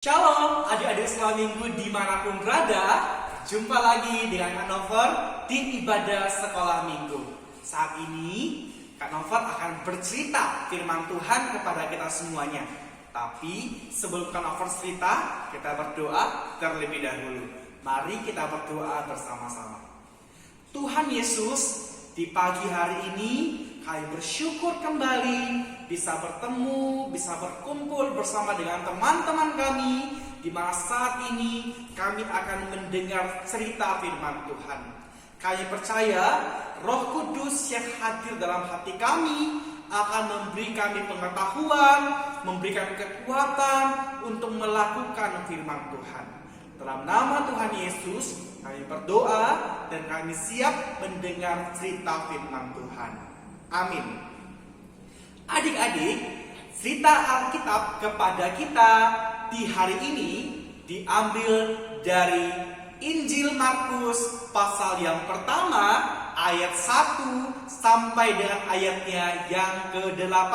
Shalom adik-adik sekolah minggu dimanapun berada. Jumpa lagi dengan Kak Nover di ibadah sekolah minggu. Saat ini Kak Nover akan bercerita firman Tuhan kepada kita semuanya. Tapi sebelum Kak Nover cerita, kita berdoa terlebih dahulu. Mari kita berdoa bersama-sama. Tuhan Yesus, di pagi hari ini kami bersyukur kembali bisa bertemu, bisa berkumpul bersama dengan teman-teman kami, di mana saat ini kami akan mendengar cerita firman Tuhan. Kami percaya Roh Kudus yang hadir dalam hati kami akan memberi kami pengetahuan, memberikan kekuatan untuk melakukan firman Tuhan. Dalam nama Tuhan Yesus kami berdoa dan kami siap mendengar cerita firman Tuhan. Amin. Adik-adik, cerita Alkitab kepada kita di hari ini diambil dari Injil Markus pasal yang pertama ayat 1 sampai dengan ayatnya yang ke-8.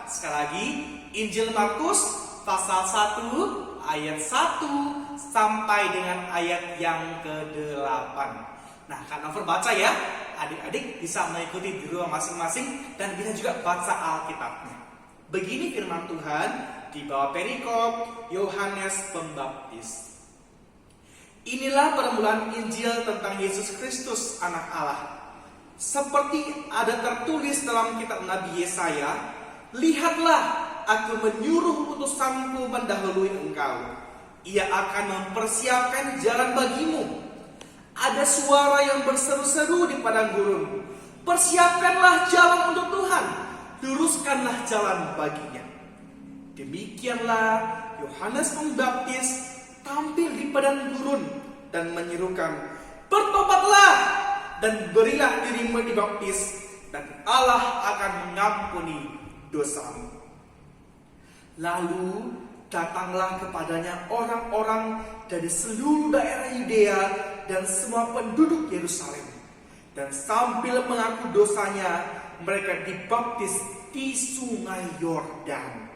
Sekali lagi, Injil Markus pasal 1 ayat 1 sampai dengan ayat yang ke-8. Nah, Kak Nover baca ya. Adik-adik bisa mengikuti di rumah masing-masing dan bisa juga baca Alkitabnya. Begini firman Tuhan di bawah perikop Yohanes Pembaptis. Inilah permulaan Injil tentang Yesus Kristus anak Allah. Seperti ada tertulis dalam kitab Nabi Yesaya, "Lihatlah, aku menyuruh utusanku mendahului engkau. Ia akan mempersiapkan jalan bagimu. Ada suara yang berseru-seru di padang gurun. Persiapkanlah jalan untuk Tuhan, luruskanlah jalan baginya." Demikianlah Yohanes Pembaptis tampil di padang gurun dan menyerukan, "Bertobatlah dan berilah dirimu dibaptis, dan Allah akan mengampuni dosamu." Lalu datanglah kepadanya orang-orang dari seluruh daerah Yudea dan semua penduduk Yerusalem. Dan sambil mengaku dosanya, mereka dibaptis di sungai Yordan.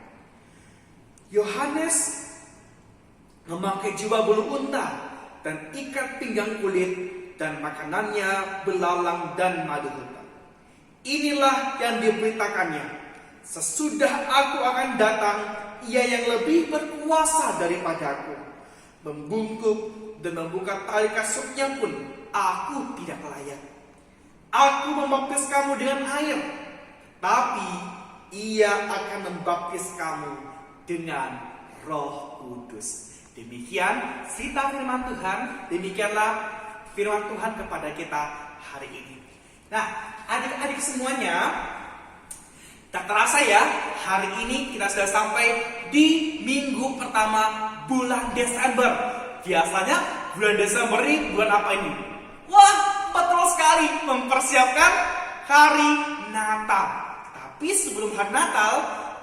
Yohanes memakai jubah bulu unta dan ikat pinggang kulit, dan makanannya belalang dan madu hutan. Inilah yang diberitakannya, "Sesudah aku akan datang, ia yang lebih berkuasa daripadaku. Membungkuk dan membuka tali kasutnya pun aku tidak layak. Aku membaptis kamu dengan air, tapi ia akan membaptis kamu dengan Roh Kudus." Demikian cerita firman Tuhan. Demikianlah firman Tuhan kepada kita hari ini. Nah, adik-adik semuanya, tak terasa ya, hari ini kita sudah sampai di minggu pertama bulan Desember. Biasanya bulan Desember ini bulan apa ini? Wah, betul sekali, mempersiapkan hari Natal. Tapi sebelum hari Natal,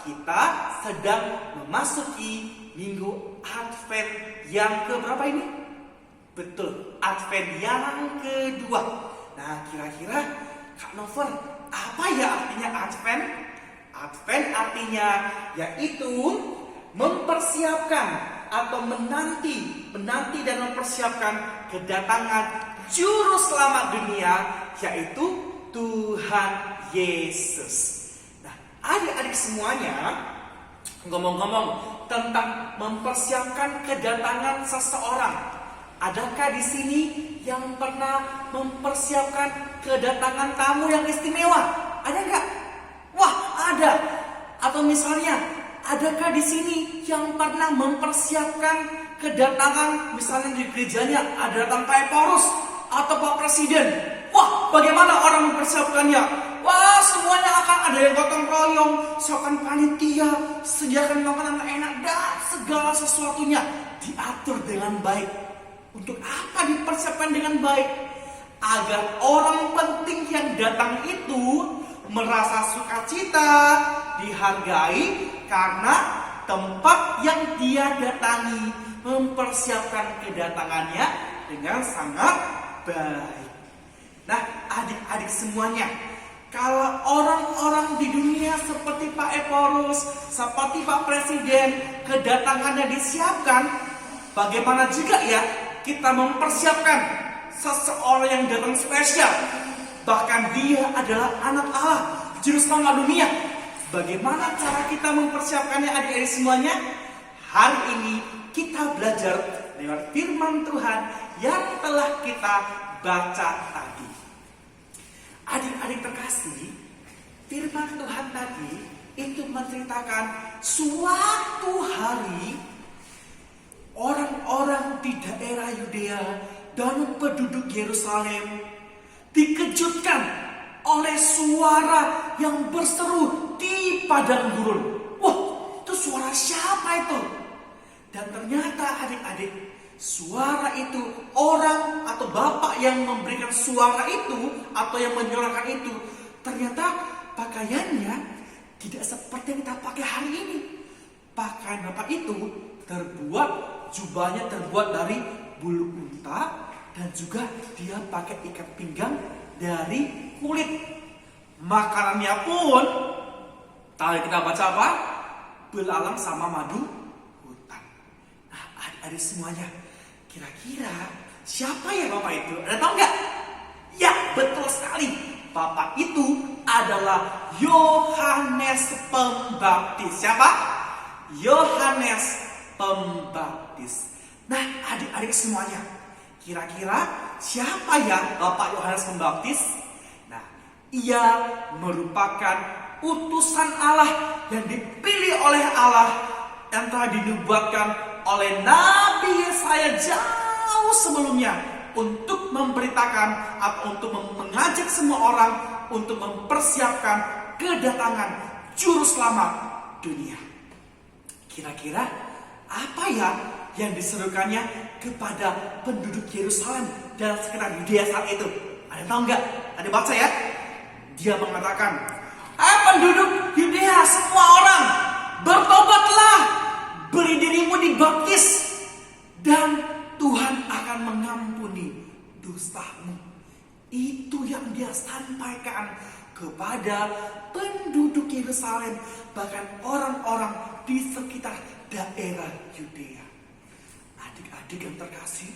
kita sedang memasuki minggu Advent yang keberapa ini? Betul, Advent yang kedua. Nah, kira-kira Kak Nover, apa ya artinya Advent? Advent artinya yaitu mempersiapkan atau menanti dan mempersiapkan kedatangan Juru Selamat dunia, yaitu Tuhan Yesus. Nah, adik-adik semuanya, ngomong-ngomong tentang mempersiapkan kedatangan seseorang, adakah di sini yang pernah mempersiapkan kedatangan tamu yang istimewa? Ada nggak? Wah, ada. Atau misalnya, adakah di sini yang pernah mempersiapkan kedatangan, misalnya di gerejanya ada datang Pak Eporus atau Pak Presiden? Wah, bagaimana orang mempersiapkannya? Wah, semuanya akan ada yang gotong royong, siapkan panitia, sediakan makanan enak, dan segala sesuatunya diatur dengan baik. Untuk apa dipersiapkan dengan baik? Agar orang penting yang datang itu merasa sukacita, dihargai, karena tempat yang dia datangi mempersiapkan kedatangannya dengan sangat baik. Nah, adik-adik semuanya, Kalau orang-orang di dunia seperti Pak Eporus, seperti Pak Presiden, kedatangannya disiapkan, bagaimana juga ya kita mempersiapkan seseorang yang datang spesial? Bahkan dia adalah anak Allah, juru selamat dunia. Bagaimana cara kita mempersiapkannya, adik-adik semuanya? Hari ini kita belajar lewat firman Tuhan yang telah kita baca tadi. Adik-adik terkasih, firman Tuhan tadi itu menceritakan suatu hari orang-orang di daerah Yudea dan penduduk Yerusalem dikejutkan oleh suara yang berseru di padang gurun. Wah, itu suara siapa itu? Dan ternyata adik-adik, suara itu orang atau bapak yang memberikan suara itu atau yang menyuarakan itu, ternyata pakaiannya tidak seperti yang kita pakai hari ini. Pakaian bapak itu jubahnya terbuat dari bulu unta, dan juga dia pakai ikat pinggang dari kulit. Makanannya pun, tadi kita baca apa? Belalang sama madu hutan. Nah, adik-adik semuanya, kira-kira siapa ya bapak itu? Ada tahu nggak? Ya, betul sekali. Bapak itu adalah Yohanes Pembaptis. Siapa? Yohanes Pembaptis. Nah, adik-adik semuanya, kira-kira siapa ya Bapak Yohanes Pembaptis? Nah, ia merupakan utusan Allah yang dipilih oleh Allah, yang telah dinubuatkan oleh Nabi Yesaya jauh sebelumnya untuk memberitakan atau untuk mengajak semua orang untuk mempersiapkan kedatangan juru selamat dunia. Kira-kira apa ya yang diserukannya kepada penduduk Yerusalem dan sekitar Yudea saat itu? Ada tahu nggak? Ada baca ya? Dia mengatakan, penduduk Yudea semua orang, bertobatlah, beri dirimu dibaptis, dan Tuhan akan mengampuni dosamu. Itu yang dia sampaikan kepada penduduk Yerusalem, bahkan orang-orang di sekitar daerah Yudea. Adik-adik yang terkasih,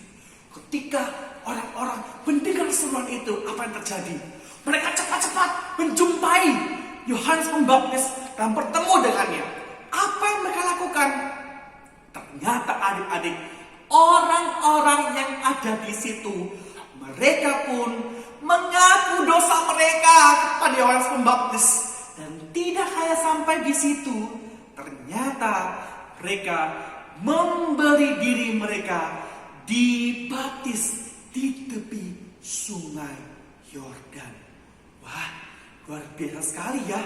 ketika orang-orang mendengar seruan itu, apa yang terjadi? Mereka cepat-cepat menjumpai Yohanes Pembaptis dan bertemu dengannya. Apa yang mereka lakukan? Ternyata adik-adik, orang-orang yang ada di situ, mereka pun mengaku dosa mereka kepada Yohanes Pembaptis. Dan tidak hanya sampai di situ, ternyata mereka memberi diri mereka dibaptis di tepi sungai Yordan. Wah, luar biasa sekali ya.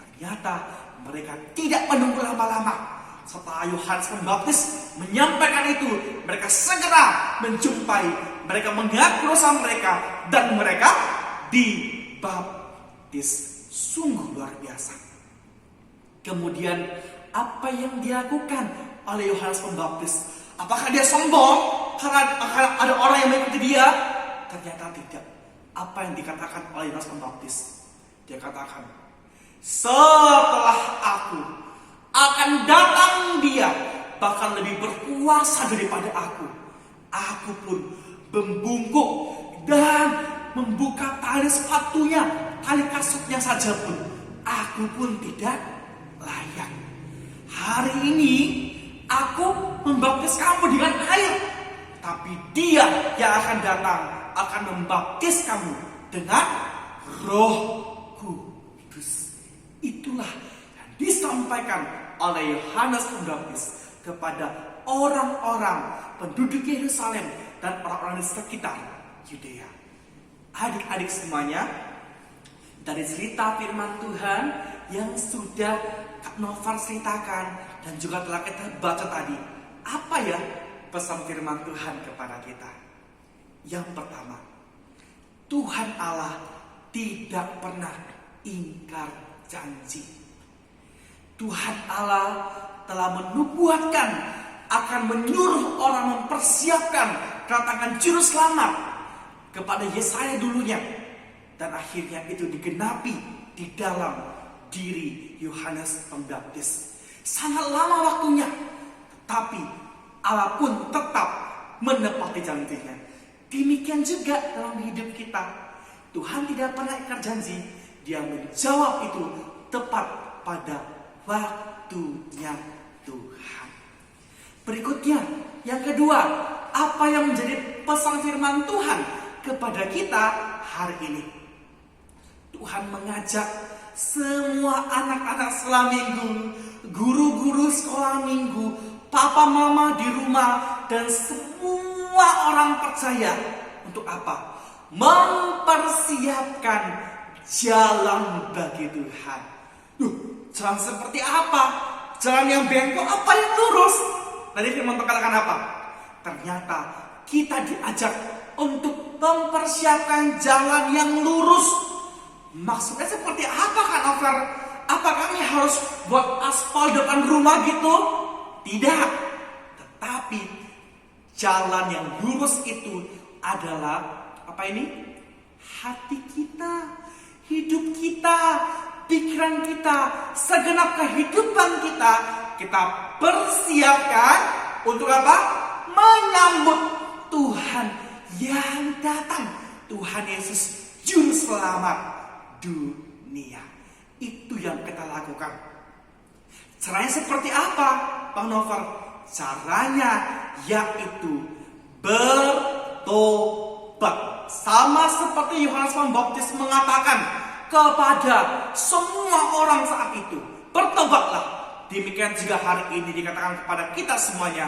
Ternyata mereka tidak menunggu lama-lama. Setelah Yohanes Pembaptis menyampaikan itu, mereka segera menjumpai, mereka mengaku dosa mereka, dan mereka dibaptis. Sungguh luar biasa. Kemudian apa yang dilakukan oleh Yohanes Pembaptis? Apakah dia sombong karena ada orang yang mengikuti dia? Ternyata tidak. Apa yang dikatakan oleh Yohanes Pembaptis? Dia katakan, setelah aku akan datang dia, bahkan lebih berkuasa daripada aku. Aku pun membungkuk dan membuka tali sepatunya, tali kasutnya saja pun aku pun tidak layak. Hari ini aku membaptis kamu dengan air, tapi dia yang akan datang akan membaptis kamu dengan Roh Kudus. Itulah yang disampaikan oleh Yohanes Pembaptis kepada orang-orang penduduk Yerusalem dan orang-orang di sekitar Yudea. Adik-adik semuanya, dari cerita firman Tuhan yang sudah Kak Novar ceritakan dan juga telah kita baca tadi, apa ya pesan firman Tuhan kepada kita? Yang pertama, Tuhan Allah tidak pernah ingkar janji. Tuhan Allah telah menubuatkan akan menyuruh orang mempersiapkan kedatangan juru selamat kepada Yesaya dulunya. Dan akhirnya itu digenapi di dalam diri Yohanes Pembaptis. Sangat lama waktunya, tetapi Allah pun tetap menepati janjinya. Demikian juga dalam hidup kita. Tuhan tidak pernah ingkar janji. Dia menjawab itu tepat pada waktunya Tuhan. Berikutnya, yang kedua, apa yang menjadi pesan firman Tuhan kepada kita hari ini? Tuhan mengajak semua anak-anak sekolah minggu, guru-guru sekolah minggu, papa mama di rumah, dan semua orang percaya untuk apa? Mempersiapkan jalan bagi Tuhan. Jalan seperti apa? Jalan yang bengkok apa yang lurus? Tadi firman katakan apa? Ternyata kita diajak untuk mempersiapkan jalan yang lurus. Maksudnya seperti apa kan, Over? Apa kami harus buat aspal depan rumah gitu? Tidak. Tetapi jalan yang lurus itu adalah apa ini? Hati kita, hidup kita, pikiran kita, segenap kehidupan kita persiapkan untuk apa? Menyambut Tuhan yang datang. Tuhan Yesus Juru Selamat dunia. Itu yang kita lakukan. Caranya seperti apa, Bang Nover? Caranya yaitu bertobat. Sama seperti Yohanes Pembaptis mengatakan kepada semua orang saat itu, bertobatlah. Demikian juga hari ini dikatakan kepada kita semuanya,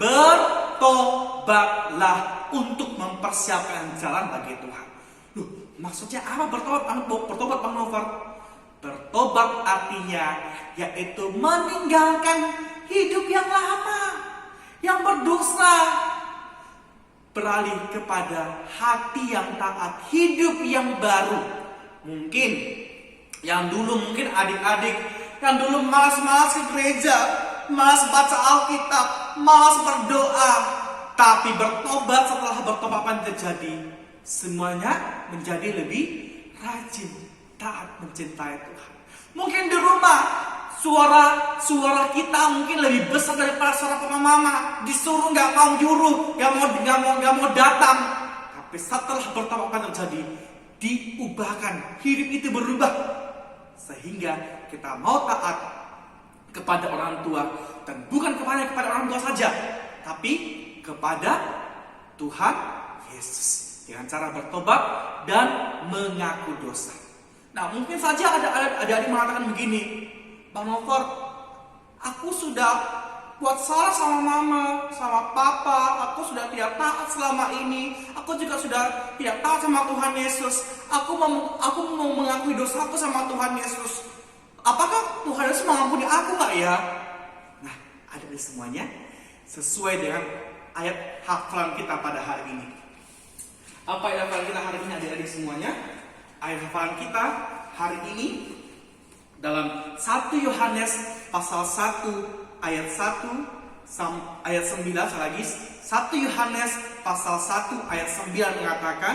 bertobatlah untuk mempersiapkan jalan bagi Tuhan. Maksudnya apa bertobat Bang Nover? Bertobat artinya yaitu meninggalkan hidup yang lama, yang berdosa, beralih kepada hati yang taat, hidup yang baru. Mungkin yang dulu adik-adik yang dulu malas-malas ke gereja, malas baca Alkitab, malas berdoa, tapi bertobat. Setelah bertobat apa yang terjadi? Semuanya menjadi lebih rajin, taat, mencintai Tuhan. Mungkin di rumah suara kita mungkin lebih besar daripada suara papa mama. Disuruh nggak mau juru, nggak mau datang. Tapi setelah bertobat apa yang terjadi? Diubahkan, hidup itu berubah sehingga kita mau taat kepada orang tua, dan bukan kepada orang tua saja, tapi kepada Tuhan Yesus dengan cara bertobat dan mengaku dosa. Nah, mungkin saja ada adik mengatakan begini, Bang Nover, aku sudah buat salah sama mama, sama papa, aku sudah tidak taat selama ini, aku juga sudah tidak taat sama Tuhan Yesus, aku mau mengakui dosaku sama Tuhan Yesus. Apakah Tuhan Yesus mengampuni aku nggak ya? Nah, ada di semuanya sesuai dengan ayat hafalan kita pada hari ini. Apa ayat hafalan kita hari ini adik-adik semuanya? Ayat hafalan kita hari ini dalam 1 Yohanes pasal 1 ayat 1 ayat 9 lagi. 1 Yohanes pasal 1 ayat 9 mengatakan,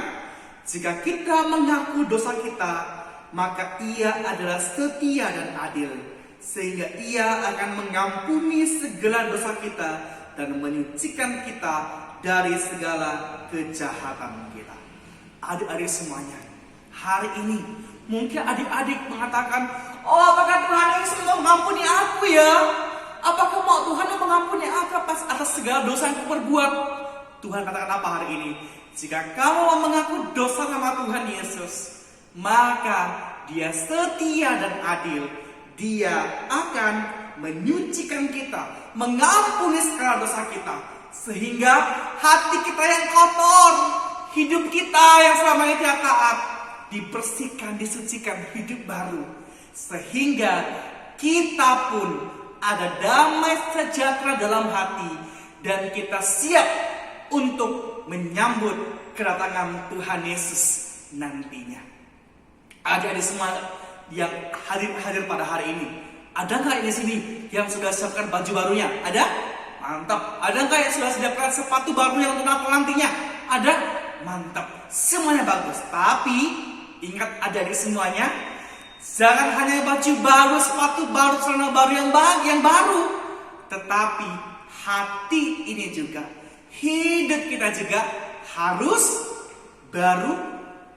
jika kita mengaku dosa kita, maka Ia adalah setia dan adil, sehingga Ia akan mengampuni segala dosa kita dan menyucikan kita dari segala kejahatan kita. Adik-adik semuanya, hari ini mungkin adik-adik mengatakan, oh, apakah Tuhan Yesus mau mengampuni aku ya? Apakah mau Tuhan mengampuni aku atas segala dosa yang aku perbuat? Tuhan katakan apa hari ini? Jika kamu mau mengaku dosa sama Tuhan Yesus, maka Dia setia dan adil. Dia akan menyucikan kita, mengampuni segala dosa kita, sehingga hati kita yang kotor, hidup kita yang selama ini tidak taat, dibersihkan, disucikan, hidup baru, sehingga kita pun ada damai sejahtera dalam hati, dan kita siap untuk menyambut kedatangan Tuhan Yesus nantinya. Adik-adik semua yang hadir pada hari ini, ada nggak di sini yang sudah siapkan baju barunya? Ada? Mantap. Ada nggak yang sudah siapkan sepatu baru yang untuk Natal nantinya? Ada? Mantap. Semuanya bagus. Tapi Ingat adik-adik semuanya, jangan hanya baju baru, sepatu baru, celana baru yang baru, tetapi hati ini juga, hidup kita juga harus baru.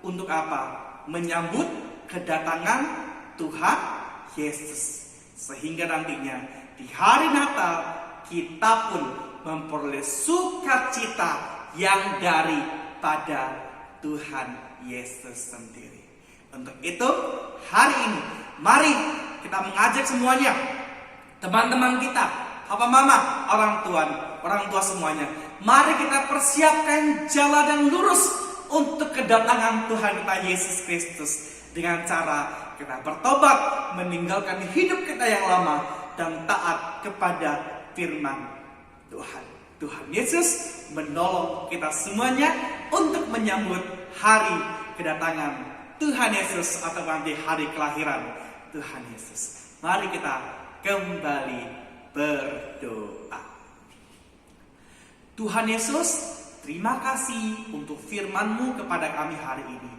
Untuk apa? Menyambut kedatangan Tuhan Yesus. Sehingga nantinya di hari Natal kita pun memperoleh sukacita yang daripada Tuhan Yesus sendiri. Untuk itu hari ini mari kita mengajak semuanya, teman-teman kita, papa mama, orang tua semuanya, mari kita persiapkan jalan yang lurus untuk kedatangan Tuhan kita Yesus Kristus dengan cara kita bertobat, meninggalkan hidup kita yang lama dan taat kepada firman Tuhan. Tuhan Yesus menolong kita semuanya untuk menyambut hari kedatangan Tuhan Yesus atau nanti hari kelahiran Tuhan Yesus. Mari kita kembali berdoa. Tuhan Yesus, terima kasih untuk firman-Mu kepada kami hari ini.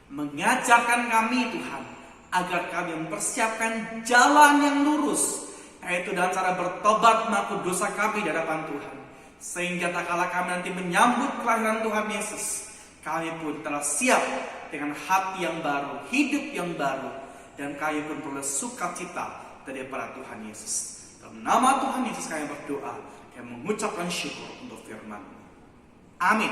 Mengajarkan kami Tuhan, agar kami mempersiapkan jalan yang lurus, yaitu dengan cara bertobat mengaku dosa kami di hadapan Tuhan. Sehingga tak kala kami nanti menyambut kelahiran Tuhan Yesus, kami pun telah siap dengan hati yang baru, hidup yang baru, dan kami pun peroleh sukacita daripada Tuhan Yesus. Dalam nama Tuhan Yesus kami berdoa dan mengucapkan syukur untuk firman-Mu. Amin.